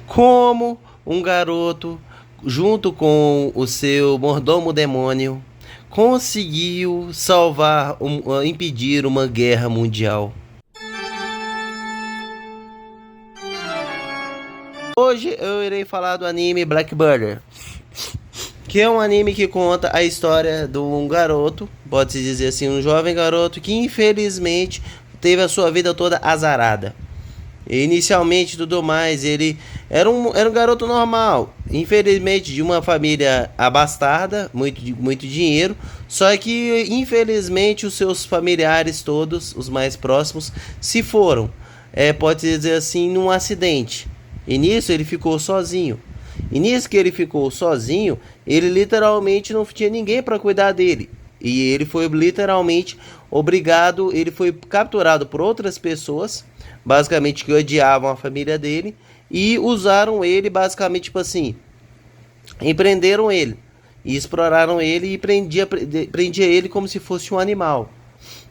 como um garoto, junto com o seu mordomo demônio, conseguiu impedir uma guerra mundial. Hoje eu irei falar do anime Black Burger, que é um anime que conta a história de um garoto, pode-se dizer assim, um jovem garoto que infelizmente teve a sua vida toda azarada. Inicialmente, tudo mais, ele era um garoto normal, infelizmente de uma família abastada, muito dinheiro, só que infelizmente os seus familiares todos, os mais próximos, se foram, pode dizer assim, num acidente. E nisso ele ficou sozinho. E nisso que ele ficou sozinho, ele literalmente não tinha ninguém para cuidar dele. E ele foi literalmente obrigado, ele foi capturado por outras pessoas, basicamente que odiavam a família dele, e usaram ele basicamente tipo assim, empreenderam ele, e exploraram ele e prendia ele como se fosse um animal.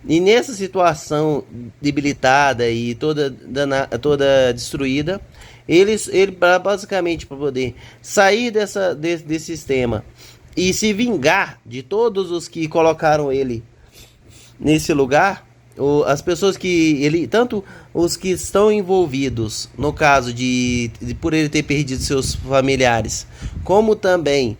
E nessa situação debilitada e toda destruída, ele basicamente para poder sair desse sistema e se vingar de todos os que colocaram ele nesse lugar, as pessoas que ele, tanto os que estão envolvidos no caso por ele ter perdido seus familiares, como também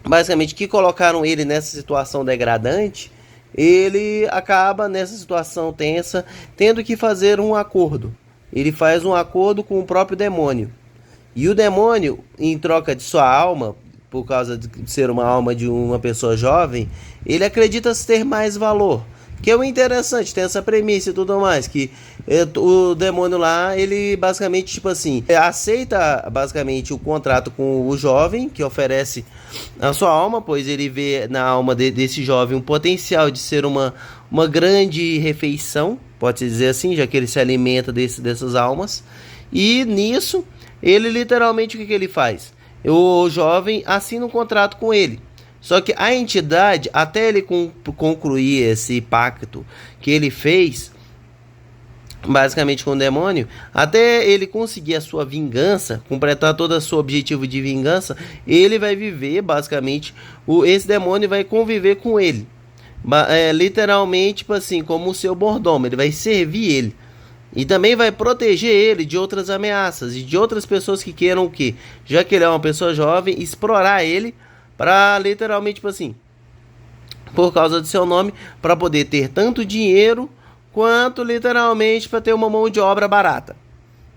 basicamente que colocaram ele nessa situação degradante, ele acaba nessa situação tensa tendo que fazer um acordo. Ele faz um acordo com o próprio demônio. E o demônio, em troca de sua alma, por causa de ser uma alma de uma pessoa jovem, ele acredita ter mais valor. Que é o interessante, tem essa premissa e tudo mais, que o demônio lá, ele basicamente, tipo assim, aceita basicamente o contrato com o jovem, que oferece a sua alma, pois ele vê na alma desse jovem um potencial de ser uma grande refeição, pode-se dizer assim, já que ele se alimenta dessas almas. E nisso, ele literalmente, o que ele faz? O jovem assina um contrato com ele. Só que a entidade, até ele concluir esse pacto que ele fez, basicamente com o demônio, até ele conseguir a sua vingança, completar todo o seu objetivo de vingança, ele vai viver, basicamente, esse demônio vai conviver com ele. Literalmente, tipo assim, como o seu mordomo, ele vai servir ele. E também vai proteger ele de outras ameaças e de outras pessoas que queiram o quê? Já que ele é uma pessoa jovem, explorar ele para literalmente, tipo assim, por causa do seu nome, para poder ter tanto dinheiro quanto literalmente para ter uma mão de obra barata.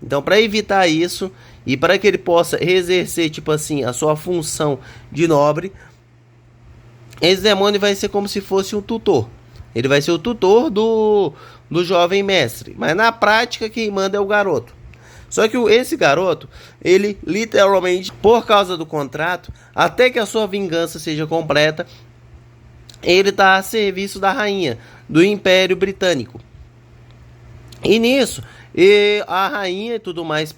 Então, para evitar isso e para que ele possa exercer, tipo assim, a sua função de nobre, esse demônio vai ser como se fosse um tutor. Ele vai ser o tutor do jovem mestre, mas na prática quem manda é o garoto. Só que esse garoto, ele literalmente, por causa do contrato, até que a sua vingança seja completa, ele está a serviço da rainha do Império Britânico. E nisso, a rainha e tudo mais,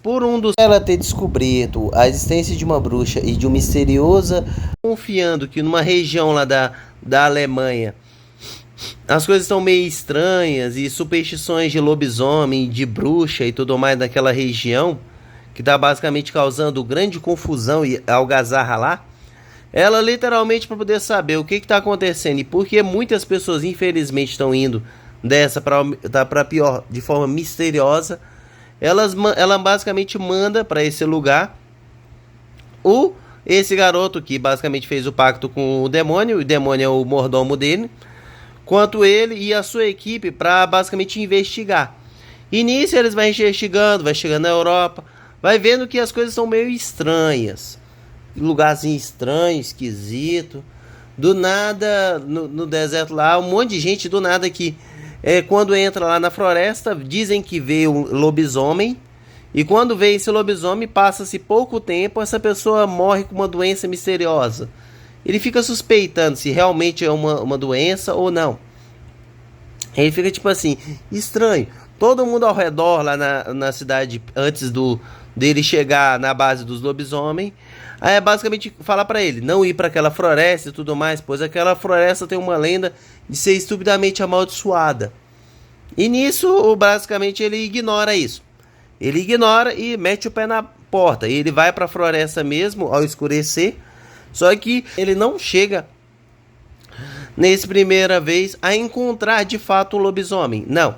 ela ter descoberto a existência de uma bruxa e de uma misteriosa, confiando que numa região lá da Alemanha, as coisas estão meio estranhas e superstições de lobisomem, de bruxa e tudo mais daquela região, que está basicamente causando grande confusão e algazarra lá. Ela literalmente, para poder saber o que está acontecendo e por que muitas pessoas infelizmente estão indo dessa para pior de forma misteriosa, ela basicamente manda para esse lugar esse garoto que basicamente fez o pacto com o demônio é o mordomo dele, quanto ele e a sua equipe para basicamente investigar. E nisso eles vão investigando, vai chegando na Europa, vai vendo que as coisas são meio estranhas, lugarzinho estranho, esquisito. Do nada, no deserto lá, um monte de gente do nada que quando entra lá na floresta, dizem que vê um lobisomem. E quando vê esse lobisomem, passa-se pouco tempo, essa pessoa morre com uma doença misteriosa. Ele fica suspeitando se realmente é uma doença ou não. Ele fica tipo assim, estranho. Todo mundo ao redor lá na cidade, antes dele chegar na base dos lobisomens, aí basicamente fala pra ele não ir para aquela floresta e tudo mais, pois aquela floresta tem uma lenda de ser estupidamente amaldiçoada. E nisso, basicamente, ele ignora isso. Ele ignora e mete o pé porta. E ele vai para a floresta mesmo ao escurecer. Só que ele não chega nesse primeira vez a encontrar de fato um lobisomem. Não.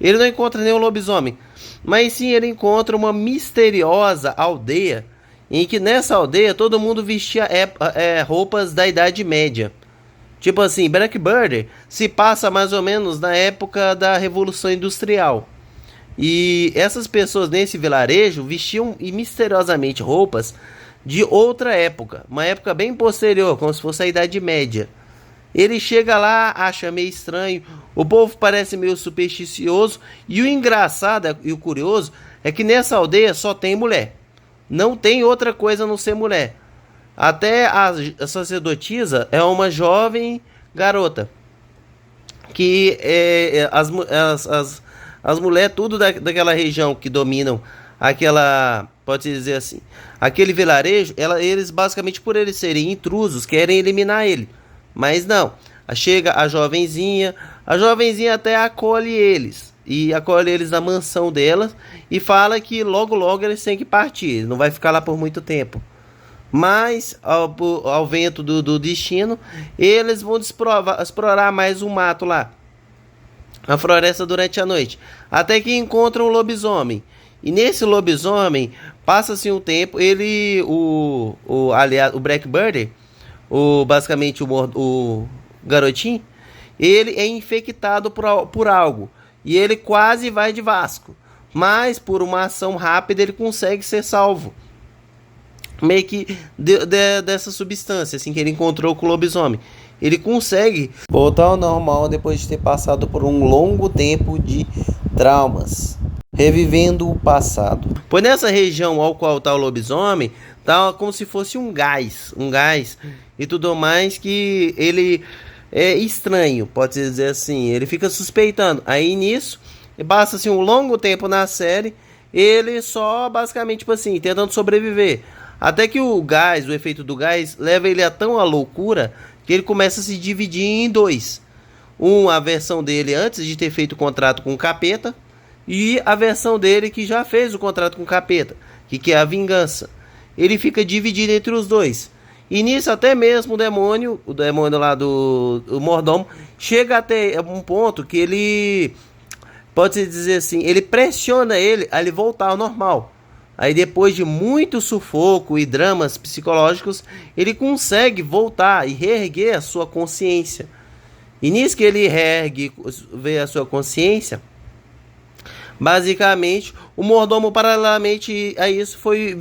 Ele não encontra nenhum lobisomem. Mas sim ele encontra uma misteriosa aldeia. Em que nessa aldeia todo mundo vestia roupas da Idade Média. Tipo assim, Blackbird se passa mais ou menos na época da Revolução Industrial. E essas pessoas nesse vilarejo vestiam misteriosamente roupas de outra época. Uma época bem posterior, como se fosse a Idade Média. Ele chega lá, acha meio estranho. O povo parece meio supersticioso. E o engraçado e o curioso é que nessa aldeia só tem mulher. Não tem outra coisa a não ser mulher. Até a sacerdotisa é uma jovem garota. Que as mulheres tudo daquela região que dominam aquela, pode-se dizer assim, aquele vilarejo, eles basicamente por eles serem intrusos, querem eliminar ele. Mas não, chega a jovenzinha até acolhe eles. E acolhe eles na mansão delas e fala que logo logo eles têm que partir, não vai ficar lá por muito tempo. Mas, ao vento do destino, eles vão explorar mais um mato lá, a floresta durante a noite, até que encontram um lobisomem. E nesse lobisomem, passa-se um tempo, aliás, o Blackbird, basicamente o garotinho, ele é infectado por algo. E ele quase vai de Vasco. Mas, por uma ação rápida, ele consegue ser salvo. Meio que dessa substância, assim, que ele encontrou com o lobisomem. Ele consegue voltar ao normal depois de ter passado por um longo tempo de traumas, revivendo o passado. Pois nessa região ao qual está o lobisomem, tá como se fosse um gás e tudo mais, que ele é estranho, pode dizer assim. Ele fica suspeitando. Aí nisso, passa assim um longo tempo na série, ele só basicamente, tipo assim, tentando sobreviver. Até que o efeito do gás, leva ele a tão à loucura que ele começa a se dividir em dois. A versão dele antes de ter feito o contrato com o capeta, e a versão dele que já fez o contrato com o capeta, que é a vingança. Ele fica dividido entre os dois. E nisso até mesmo o demônio lá do mordomo, chega até um ponto que ele, pode-se dizer assim, ele pressiona ele a ele voltar ao normal. Aí depois de muito sufoco e dramas psicológicos, ele consegue voltar e reerguer a sua consciência. E nisso que ele reergue, vê a sua consciência, basicamente, o mordomo, paralelamente a isso, foi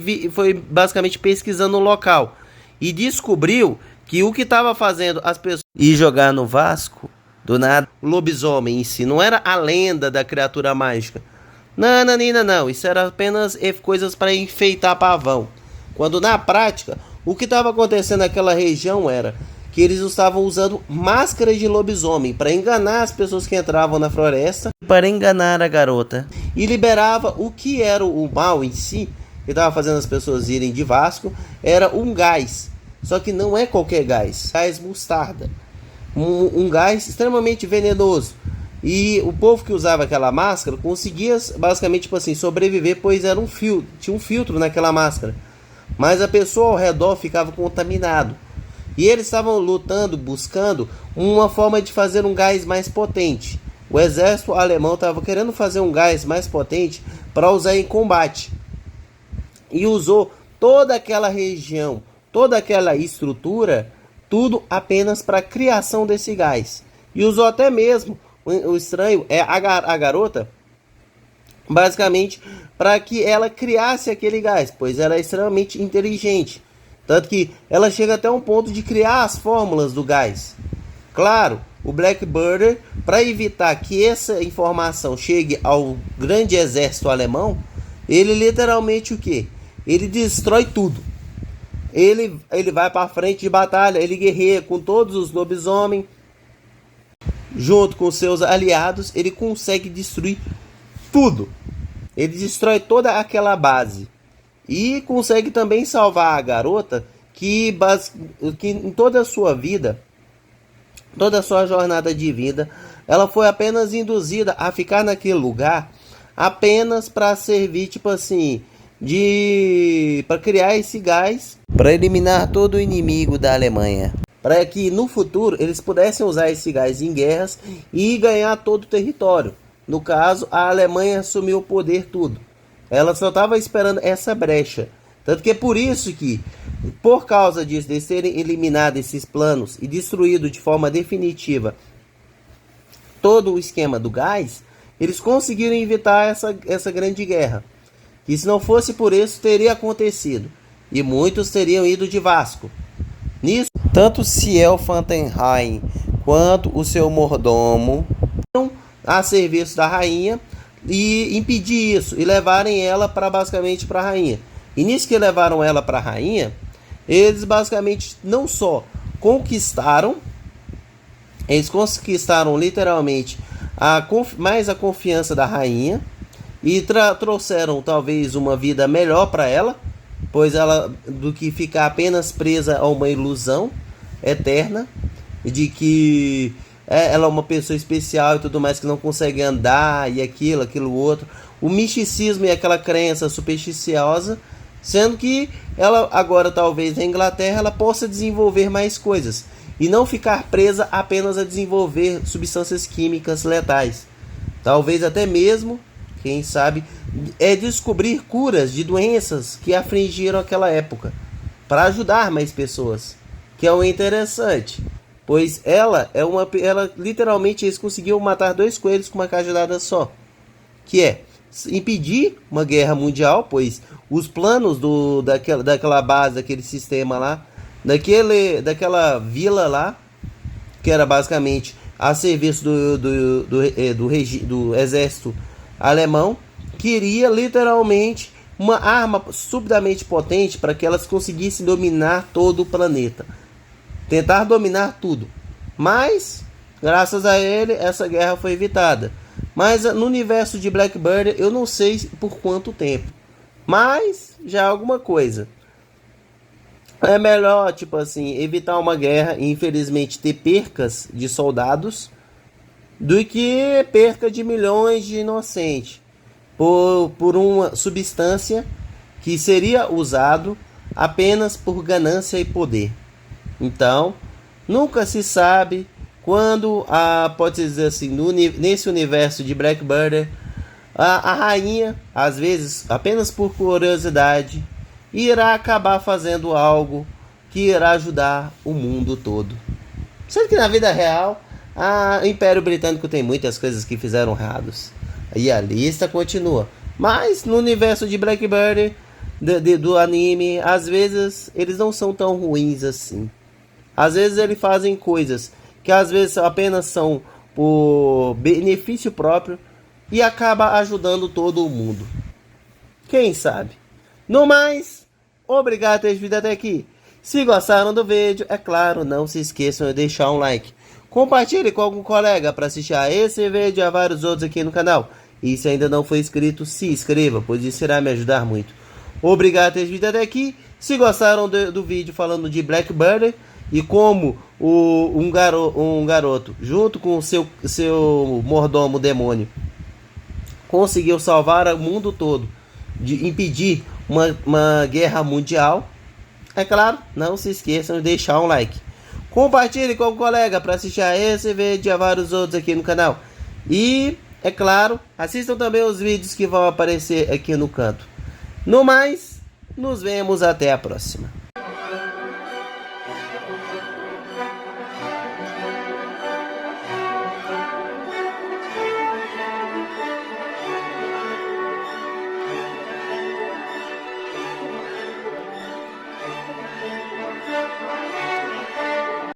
basicamente pesquisando o local. E descobriu que o que estava fazendo as pessoas ir jogar no Vasco, do nada, o lobisomem em si, não era a lenda da criatura mágica. Não, isso era apenas coisas para enfeitar pavão. Quando na prática, o que estava acontecendo naquela região era que eles estavam usando máscaras de lobisomem para enganar as pessoas que entravam na floresta, para enganar a garota. E liberava o que era o mal em si, que estava fazendo as pessoas irem de Vasco, era um gás. Só que não é qualquer gás, gás mostarda. Um gás extremamente venenoso. E o povo que usava aquela máscara conseguia basicamente, tipo assim, sobreviver, pois era tinha um filtro naquela máscara. Mas a pessoa ao redor ficava contaminado. E eles estavam lutando, buscando uma forma de fazer um gás mais potente. O exército alemão estava querendo fazer um gás mais potente para usar em combate. E usou toda aquela região, toda aquela estrutura, tudo apenas para a criação desse gás. E usou até mesmo, o estranho é a garota, basicamente para que ela criasse aquele gás, pois ela é extremamente inteligente. Tanto que ela chega até um ponto de criar as fórmulas do gás. Claro, o Blackbird, para evitar que essa informação chegue ao grande exército alemão, ele literalmente o quê? Ele destrói tudo. Ele vai para frente de batalha, ele guerreia com todos os lobisomens, junto com seus aliados, ele consegue destruir tudo. Ele destrói toda aquela base. E consegue também salvar a garota que em toda a sua vida, toda a sua jornada de vida, ela foi apenas induzida a ficar naquele lugar apenas para servir, tipo assim, para criar esse gás para eliminar todo o inimigo da Alemanha, para que no futuro eles pudessem usar esse gás em guerras e ganhar todo o território. No caso, a Alemanha assumiu o poder tudo. Ela só estava esperando essa brecha. Tanto que é por isso que, por causa disso, de serem eliminados esses planos e destruído de forma definitiva todo o esquema do gás, eles conseguiram evitar essa grande guerra. E se não fosse por isso, teria acontecido. E muitos teriam ido de Vasco. Nisso, tanto Ciel Fantenheim quanto o seu mordomo a serviço da rainha e impedir isso e levarem ela para basicamente para a rainha. E nisso que levaram ela para a rainha, eles basicamente não só conquistaram, eles conquistaram literalmente mais a confiança da rainha e trouxeram talvez uma vida melhor para ela, pois ela do que ficar apenas presa a uma ilusão eterna de que ela é uma pessoa especial e tudo mais, que não consegue andar e aquilo outro, o misticismo e aquela crença supersticiosa, sendo que ela agora talvez na Inglaterra ela possa desenvolver mais coisas e não ficar presa apenas a desenvolver substâncias químicas letais, talvez até mesmo, quem sabe, descobrir curas de doenças que afligiram aquela época, para ajudar mais pessoas, que é o interessante, pois ela literalmente eles conseguiu matar 2 coelhos com uma cajadada só, que é impedir uma guerra mundial, pois os planos daquela base, daquele sistema lá, daquela vila lá, que era basicamente a serviço do exército alemão, queria literalmente uma arma subitamente potente para que elas conseguissem dominar todo o planeta, tentar dominar tudo. Mas graças a ele essa guerra foi evitada. Mas no universo de Blackbird eu não sei por quanto tempo, mas já é alguma coisa. É melhor, tipo assim, evitar uma guerra e infelizmente ter percas de soldados do que perca de milhões de inocentes por uma substância que seria usado apenas por ganância e poder. Então, nunca se sabe quando, pode dizer assim, nesse universo de Blackbird, a rainha, às vezes, apenas por curiosidade, irá acabar fazendo algo que irá ajudar o mundo todo. Sendo que na vida real, o Império Britânico tem muitas coisas que fizeram errados. E a lista continua. Mas no universo de Blackbird, do anime, às vezes eles não são tão ruins assim. Às vezes eles fazem coisas que às vezes apenas são por benefício próprio e acaba ajudando todo o mundo. Quem sabe? No mais, obrigado por ter vindo até aqui. Se gostaram do vídeo, é claro, não se esqueçam de deixar um like. Compartilhe com algum colega para assistir a esse vídeo e a vários outros aqui no canal. E se ainda não for inscrito, se inscreva, pois isso irá me ajudar muito. Obrigado por ter vindo até aqui. Se gostaram do vídeo falando de Blackbird e como um garoto, junto com o seu mordomo demônio, conseguiu salvar o mundo todo, de impedir uma guerra mundial, é claro, não se esqueçam de deixar um like. Compartilhe com o colega para assistir a esse vídeo e a vários outros aqui no canal. E, é claro, assistam também os vídeos que vão aparecer aqui no canto. No mais, nos vemos até a próxima.